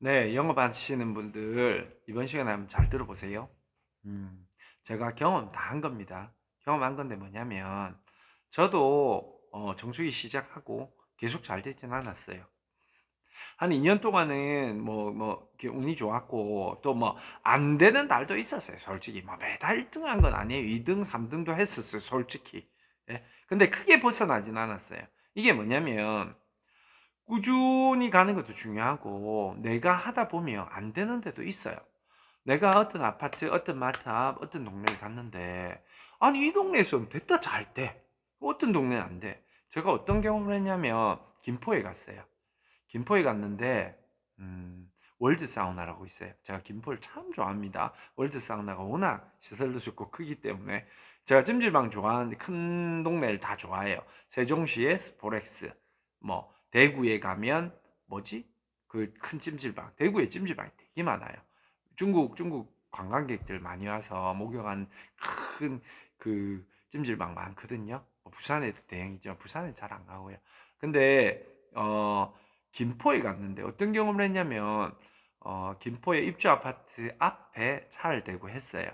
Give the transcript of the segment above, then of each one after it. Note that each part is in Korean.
네, 영업하시는 분들 이번 시간에 한번 잘 들어보세요. 제가 경험 다 한 겁니다. 경험한 건데 뭐냐면 저도 정수기 시작하고 계속 잘 되진 않았어요. 한 2년 동안은 이렇게 운이 좋았고 또 뭐 안 되는 달도 있었어요. 솔직히 뭐 매달 1등 한 건 아니에요. 2등, 3등도 했었어요. 솔직히. 예. 근데 크게 벗어나진 않았어요. 이게 뭐냐면 꾸준히 가는 것도 중요하고 내가 하다 보면 안 되는 데도 있어요. 내가 어떤 아파트, 어떤 마트 앞, 어떤 동네를 갔는데 아니 이 동네에서는 됐다 잘 돼. 어떤 동네는 안 돼. 제가 어떤 경험을 했냐면 김포에 갔어요. 김포에 갔는데 월드 사우나라고 있어요. 제가 김포를 참 좋아합니다. 월드 사우나가 워낙 시설도 좋고 크기 때문에 제가 찜질방 좋아하는데 큰 동네를 다 좋아해요. 세종시에 스포렉스, 뭐 대구에 가면 뭐지? 그 큰 찜질방. 대구에 찜질방이 되게 많아요. 중국 관광객들 많이 와서 목욕한 큰 그 찜질방 많거든요. 부산에도 대형이지만 부산에 잘 안 가고요. 근데 김포에 갔는데 어떤 경험을 했냐면 김포의 입주 아파트 앞에 차를 대고 했어요.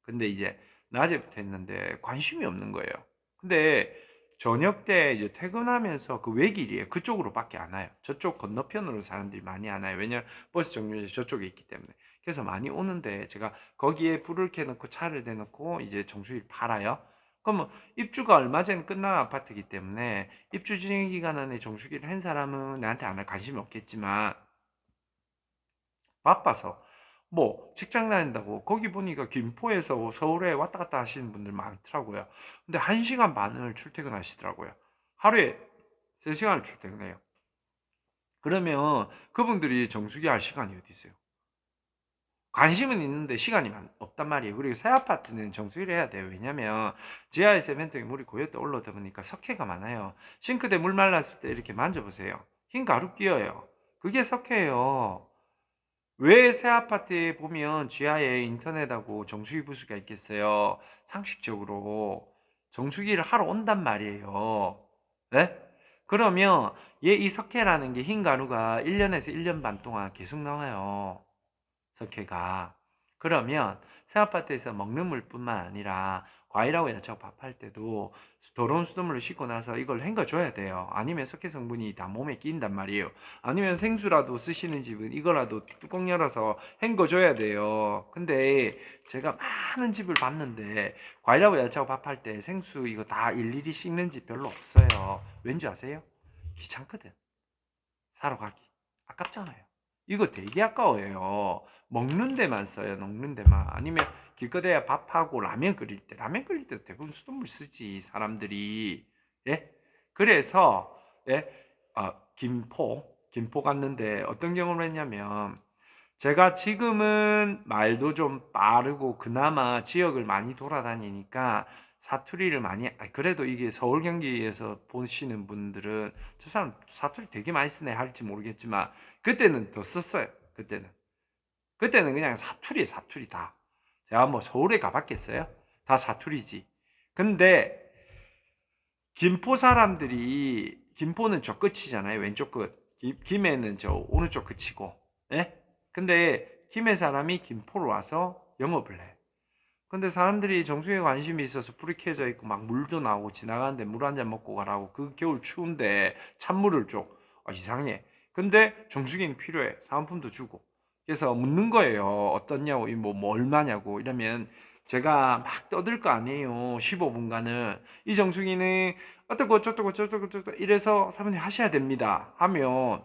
근데 이제 낮에부터 했는데 관심이 없는 거예요. 근데 저녁 때 이제 퇴근하면서 그 외길이에요. 그쪽으로밖에 안 와요. 저쪽 건너편으로 사람들이 많이 안 와요. 왜냐면 버스 정류장이 저쪽에 있기 때문에. 그래서 많이 오는데 제가 거기에 불을 켜놓고 차를 대놓고 이제 정수기를 팔아요. 그러면 입주가 얼마 전에 끝난 아파트이기 때문에 입주 진행 기간 안에 정수기를 한 사람은 나한테 안 할 관심이 없겠지만 바빠서 뭐 직장 다닌다고 거기 보니까 김포에서 서울에 왔다 갔다 하시는 분들 많더라고요. 근데 1시간 반을 출퇴근하시더라고요. 하루에 3시간을 출퇴근해요. 그러면 그분들이 정수기 할 시간이 어디 있어요? 관심은 있는데 시간이 없단 말이에요. 그리고 새 아파트는 정수기를 해야 돼요. 왜냐면 지하에 세멘트에 물이 고였다 올라오다 보니까 석회가 많아요. 싱크대 물 말랐을 때 이렇게 만져보세요. 흰 가루 끼어요. 그게 석회예요. 왜 새 아파트에 보면 지하에 인터넷하고 정수기 부스가 있겠어요? 상식적으로 정수기를 하러 온단 말이에요. 네? 그러면 얘 이 석회라는 게 흰 가루가 1년에서 1년 반 동안 계속 나와요. 석회가. 그러면 새 아파트에서 먹는 물뿐만 아니라 과일하고 야채하고 밥할 때도 더러운 수돗물을 씻고 나서 이걸 헹궈줘야 돼요. 아니면 석회 성분이 다 몸에 끼인단 말이에요. 아니면 생수라도 쓰시는 집은 이거라도 뚜껑 열어서 헹궈줘야 돼요. 근데 제가 많은 집을 봤는데 과일하고 야채하고 밥할 때 생수 이거 다 일일이 씻는 집 별로 없어요. 왠지 아세요? 귀찮거든. 사러 가기. 아깝잖아요. 이거 되게 아까워요. 먹는 데만 써요. 먹는 데만. 아니면 길거리에 밥하고 라면 끓일 때 대부분 수돗물 쓰지 사람들이. 예? 그래서 예? 김포 갔는데 어떤 경험을 했냐면 제가 지금은 말도 좀 빠르고 그나마 지역을 많이 돌아다니니까 사투리를 많이 그래도 이게 서울 경기에서 보시는 분들은 저 사람 사투리 되게 많이 쓰네 할지 모르겠지만 그때는 더 썼어요. 그때는 그냥 사투리 다. 제가 뭐 서울에 가봤겠어요? 다 사투리지. 근데 김포 사람들이 김포는 저 끝이잖아요. 왼쪽 끝. 김해는 저 오른쪽 끝이고. 예? 근데 김해 사람이 김포로 와서 영업을 해. 근데 사람들이 정수기에 관심이 있어서 불이 켜져 있고 막 물도 나오고 지나가는데 물 한 잔 먹고 가라고 그 겨울 추운데 찬물을 줘. 이상해. 근데 정수기는 필요해. 사은품도 주고. 그래서 묻는 거예요. 어떻냐고, 뭐 얼마냐고. 이러면 제가 막 떠들 거 아니에요. 15분간은. 이 정수기는 어떻고 저쩌고 저쩌고 저쩌고 이래서 사모님 하셔야 됩니다. 하면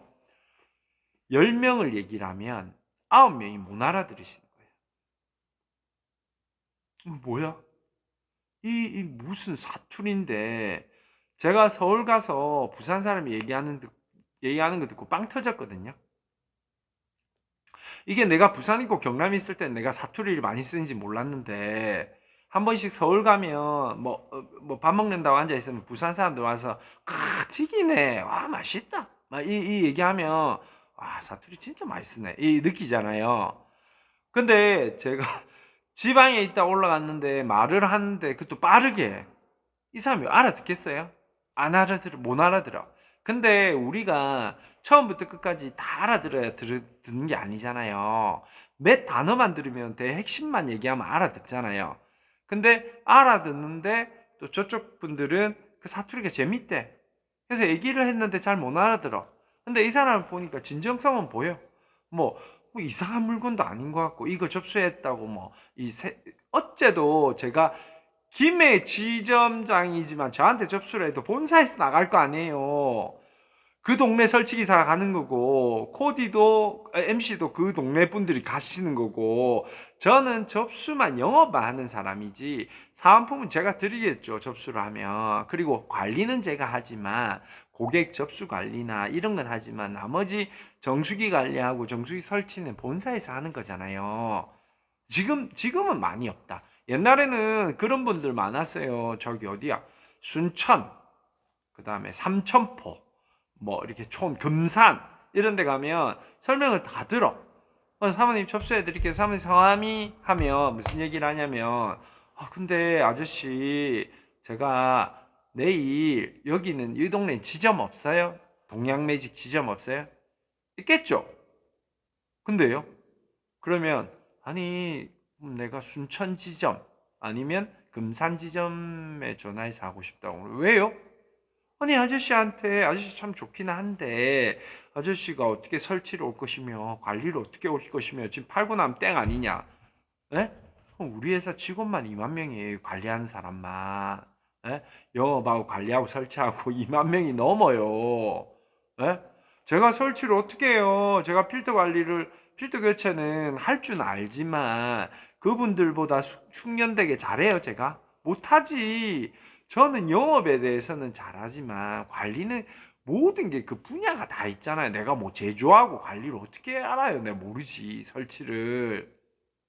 10명을 얘기를 하면 9명이 못 알아들으시는 거예요. 뭐야? 이 무슨 사투리인데 제가 서울 가서 부산 사람이 얘기하는 거 듣고 빵 터졌거든요. 이게 내가 부산 있고 경남 있을 때 내가 사투리를 많이 쓰는지 몰랐는데 한 번씩 서울 가면 뭐 밥 먹는다고 앉아 있으면 부산 사람들 와서 찌기네 와 맛있다 막 이 얘기하면 와 사투리 진짜 맛있네 이 느끼잖아요. 근데 제가 지방에 있다 올라갔는데 말을 하는데 그것도 빠르게 이 사람이 알아듣겠어요? 안 알아들어, 못 알아들어. 근데 우리가 처음부터 끝까지 다 알아들어야 듣는 게 아니잖아요. 몇 단어만 들으면 핵심만 얘기하면 알아듣잖아요. 근데 알아듣는데 또 저쪽 분들은 그 사투리가 재밌대. 그래서 얘기를 했는데 잘 못 알아들어. 근데 이 사람을 보니까 진정성은 보여. 뭐, 뭐 이상한 물건도 아닌 것 같고 이거 접수했다고 어째도 제가 김해 지점장이지만 저한테 접수를 해도 본사에서 나갈 거 아니에요. 그 동네 설치기사가 가는 거고 코디도 MC도 그 동네 분들이 가시는 거고 저는 접수만 영업만 하는 사람이지 사은품은 제가 드리겠죠. 접수를 하면. 그리고 관리는 제가 하지만 고객 접수 관리나 이런 건 하지만 나머지 정수기 관리하고 정수기 설치는 본사에서 하는 거잖아요. 지금은 많이 없다. 옛날에는 그런 분들 많았어요. 저기 어디야? 순천, 그 다음에 삼천포, 뭐 이렇게 금산 이런 데 가면 설명을 다 들어. 사모님 접수해 드릴게요. 사모님 성함이 하면 무슨 얘기를 하냐면 근데 아저씨 제가 내일 여기는 이 동네 지점 없어요? 동양매직 지점 없어요? 있겠죠? 근데요? 그러면 아니 내가 순천 지점 아니면 금산 지점에 전화해서 하고 싶다고. 왜요? 아니 아저씨 참 좋긴 한데 아저씨가 어떻게 설치를 올 것이며 관리를 어떻게 올 것이며 지금 팔고 나면 땡 아니냐? 에? 우리 회사 직원만 2만 명이에요. 관리하는 사람만. 에? 영업하고 관리하고 설치하고 2만 명이 넘어요. 에? 제가 설치를 어떻게 해요? 제가 필터 교체는 할 줄 알지만 그분들보다 숙련되게 잘해요, 제가? 못하지. 저는 영업에 대해서는 잘하지만 관리는 모든 게 그 분야가 다 있잖아요. 내가 뭐 제조하고 관리를 어떻게 알아요? 내가 모르지, 설치를.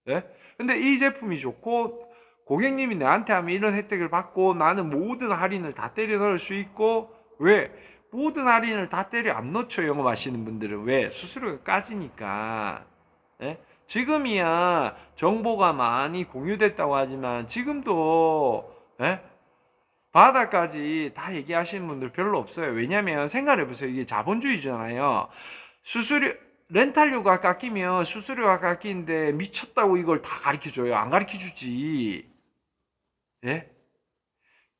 예? 근데 이 제품이 좋고 고객님이 나한테 하면 이런 혜택을 받고 나는 모든 할인을 다 때려 넣을 수 있고 왜? 모든 할인을 다 때려 안 넣죠. 영업하시는 분들은. 왜? 수수료가 까지니까. 예? 지금이야 정보가 많이 공유됐다고 하지만 지금도 예? 바닥까지 다 얘기하시는 분들 별로 없어요. 왜냐면 생각해보세요. 이게 자본주의잖아요. 수수료 렌탈료가 깎이면 수수료가 깎이는데 미쳤다고 이걸 다 가르쳐줘요? 안 가르쳐주지. 예?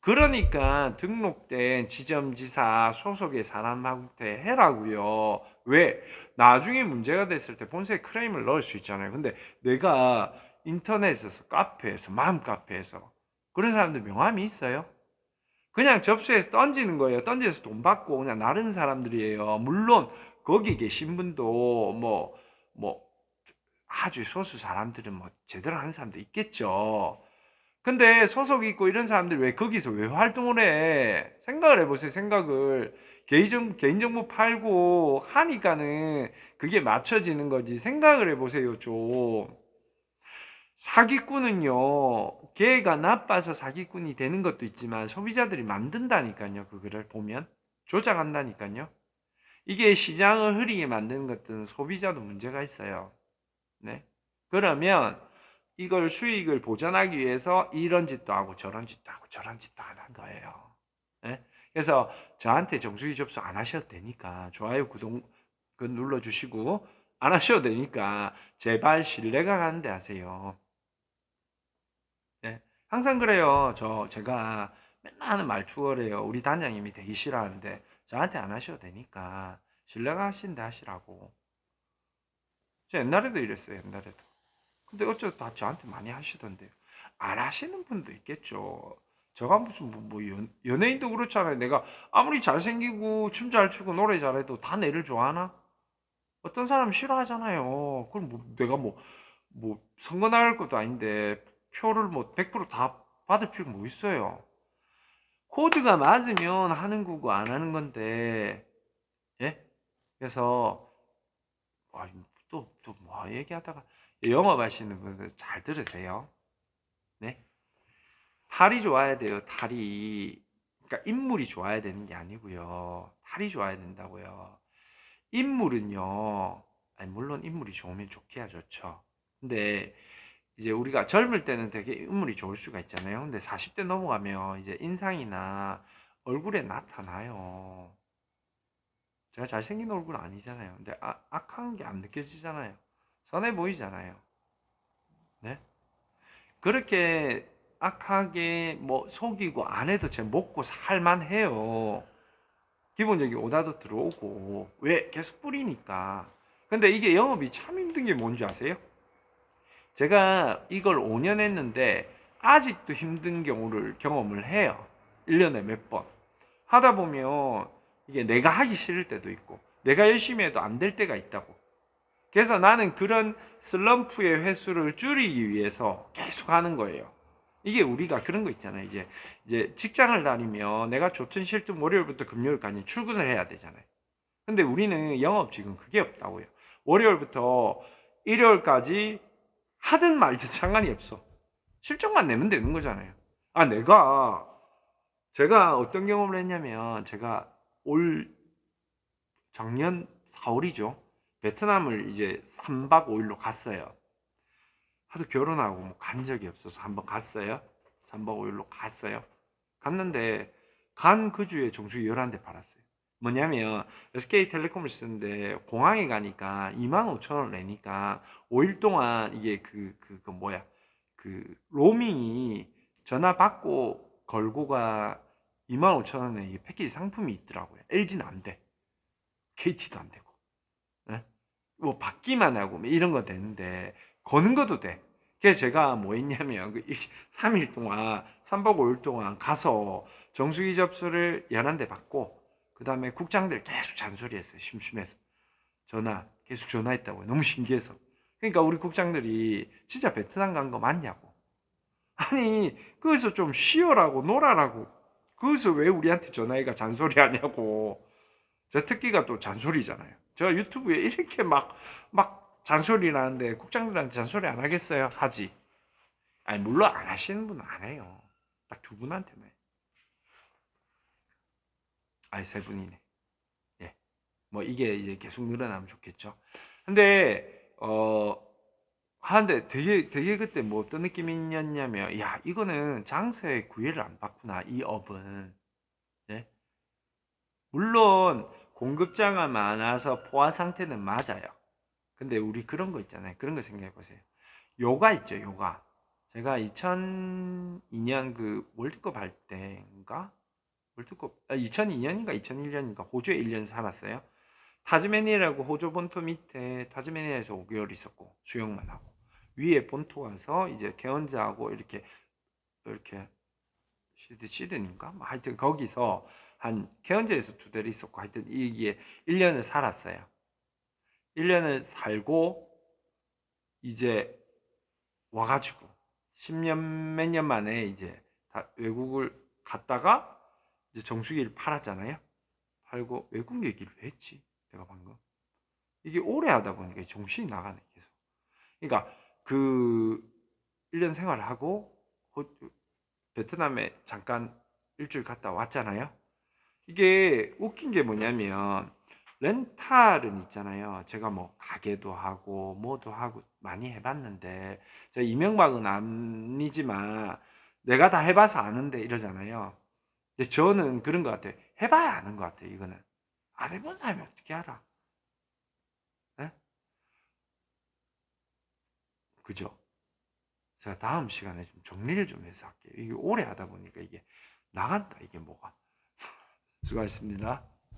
그러니까 등록된 지점지사 소속의 사람한테 해라고요. 왜? 나중에 문제가 됐을 때 본사에 크레임을 넣을 수 있잖아요. 근데 내가 인터넷에서 카페에서 맘카페에서 그런 사람들 명함이 있어요? 그냥 접수해서 던지는 거예요. 던져서 돈 받고 그냥 나르는 사람들이에요. 물론 거기 계신 분도 뭐 아주 소수 사람들은 뭐 제대로 하는 사람도 있겠죠. 근데 소속 있고 이런 사람들 왜 거기서 왜 활동을 해? 생각을 해보세요. 생각을 개인정보 팔고 하니까는 그게 맞춰지는 거지. 생각을 해보세요. 좀. 사기꾼은요, 걔가 나빠서 사기꾼이 되는 것도 있지만 소비자들이 만든다니까요. 그거를 보면 조작한다니까요. 이게 시장을 흐리게 만드는 것들은 소비자도 문제가 있어요. 네. 그러면 이걸 수익을 보전하기 위해서 이런 짓도 하고 저런 짓도 하고 저런 짓도 하는 거예요. 네? 그래서 저한테 정수기 접수 안 하셔도 되니까 좋아요, 구독 눌러주시고 안 하셔도 되니까 제발 신뢰가 가는 데 하세요. 네. 항상 그래요. 제가 맨날 하는 말투어래요. 우리 단장님이 되게 싫어하는데 저한테 안 하셔도 되니까 신뢰가 하시는데 하시라고. 저 옛날에도 이랬어요. 옛날에도. 근데 어쩌다 다 저한테 많이 하시던데요. 안 하시는 분도 있겠죠. 저가 무슨 연예인도 그렇잖아요. 내가 아무리 잘생기고 춤 잘 추고 노래 잘해도 다 내를 좋아하나? 어떤 사람 싫어하잖아요. 그럼 내가 선거 나갈 것도 아닌데 표를 100%다 받을 필요 뭐 있어요. 코드가 맞으면 하는 거고 안 하는 건데, 예? 그래서 또 뭐 얘기하다가 영업하시는 분들 잘 들으세요. 네? 탈이 좋아야 돼요. 탈이. 그러니까 인물이 좋아야 되는 게 아니고요. 탈이 좋아야 된다고요. 인물은요. 아니 물론 인물이 좋으면 좋기야 좋죠. 근데 이제 우리가 젊을 때는 되게 인물이 좋을 수가 있잖아요. 근데 40대 넘어가면 이제 인상이나 얼굴에 나타나요. 제가 잘생긴 얼굴 아니잖아요. 근데 악한 게 안 느껴지잖아요. 선해 보이잖아요. 네? 그렇게 악하게 뭐 속이고 안 해도 제 먹고 살만해요. 기본적인 오다도 들어오고 왜 계속 뿌리니까. 근데 이게 영업이 참 힘든 게 뭔지 아세요? 제가 이걸 5년 했는데 아직도 힘든 경우를 경험을 해요. 1년에 몇 번. 하다 보면 이게 내가 하기 싫을 때도 있고 내가 열심히 해도 안 될 때가 있다고. 그래서 나는 그런 슬럼프의 횟수를 줄이기 위해서 계속 하는 거예요. 이게 우리가 그런 거 있잖아요. 이제 직장을 다니면 내가 좋든 싫든 월요일부터 금요일까지 출근을 해야 되잖아요. 근데 우리는 영업 지금 그게 없다고요. 월요일부터 일요일까지 하든 말든 상관이 없어. 실적만 내면 되는 거잖아요. 제가 어떤 경험을 했냐면, 제가 올 작년 4월이죠. 베트남을 이제 3박 5일로 갔어요. 하도 결혼하고 뭐 간 적이 없어서 한번 갔어요. 3박 5일로 갔어요. 갔는데, 간 그 주에 정수기 11대 팔았어요. 뭐냐면, SK텔레콤을 쓰는데, 공항에 가니까 25,000원 내니까, 5일 동안 이게 로밍이 전화 받고 걸고가 25,000원에 패키지 상품이 있더라고요. LG는 안 돼. KT도 안 되고. 예? 뭐 받기만 하고 뭐 이런 거 되는데 거는 것도 돼. 그래서 제가 뭐 했냐면 3일 동안 3박 5일 동안 가서 정수기 접수를 11대 받고 그 다음에 국장들 계속 잔소리했어요. 심심해서. 계속 전화했다고요. 너무 신기해서. 그러니까 우리 국장들이 진짜 베트남 간 거 맞냐고. 아니 거기서 좀 쉬어라고 놀아라고. 거기서 왜 우리한테 전화해가 잔소리 하냐고. 제 특기가 또 잔소리잖아요. 제가 유튜브에 이렇게 막 잔소리 나는데 국장들한테 잔소리 안 하겠어요? 하지. 아니, 물론 안 하시는 분은 안 해요. 딱 두 분한테만. 아니, 세 분이네. 예. 뭐 이게 이제 계속 늘어나면 좋겠죠. 근데, 하는데 되게 그때 뭐 어떤 느낌이었냐면, 야, 이거는 장사에 구애를 안 받구나, 이 업은. 예? 물론, 공급자가 많아서 포화 상태는 맞아요. 근데 우리 그런 거 있잖아요. 그런 거 생각해 보세요. 요가 있죠, 요가. 제가 2002년 그 월드컵 할 때인가? 2002년인가 2001년인가 호주에 1년 살았어요. 타즈메니아라고 호주 본토 밑에 타즈메니아에서 5개월 있었고 수영만 하고 위에 본토 가서 이제 개원자하고 이렇게 시드니인가? 뭐 하여튼 거기서 한 개원제에서 2달 있었고 하여튼 이게 1년을 살았어요. 1년을 살고 이제 와가지고 10년 몇 년 만에 이제 외국을 갔다가 이제 정수기를 팔았잖아요. 팔고 외국 얘기를 왜 했지? 내가 방금 이게 오래 하다 보니까 정신이 나가네 계속. 그러니까 그 1년 생활을 하고 베트남에 잠깐 일주일 갔다 왔잖아요. 이게 웃긴 게 뭐냐면 렌탈은 있잖아요. 제가 뭐 가게도 하고 뭐도 하고 많이 해봤는데 제가 이명박은 아니지만 내가 다 해봐서 아는데 이러잖아요. 근데 저는 그런 것 같아요. 해봐야 아는 것 같아요. 이거는 안 해본 사람이 어떻게 알아? 네? 그죠? 제가 다음 시간에 좀 정리를 좀 해서 할게요. 이게 오래 하다 보니까 이게 나간다. 이게 뭐가. 수고하셨습니다.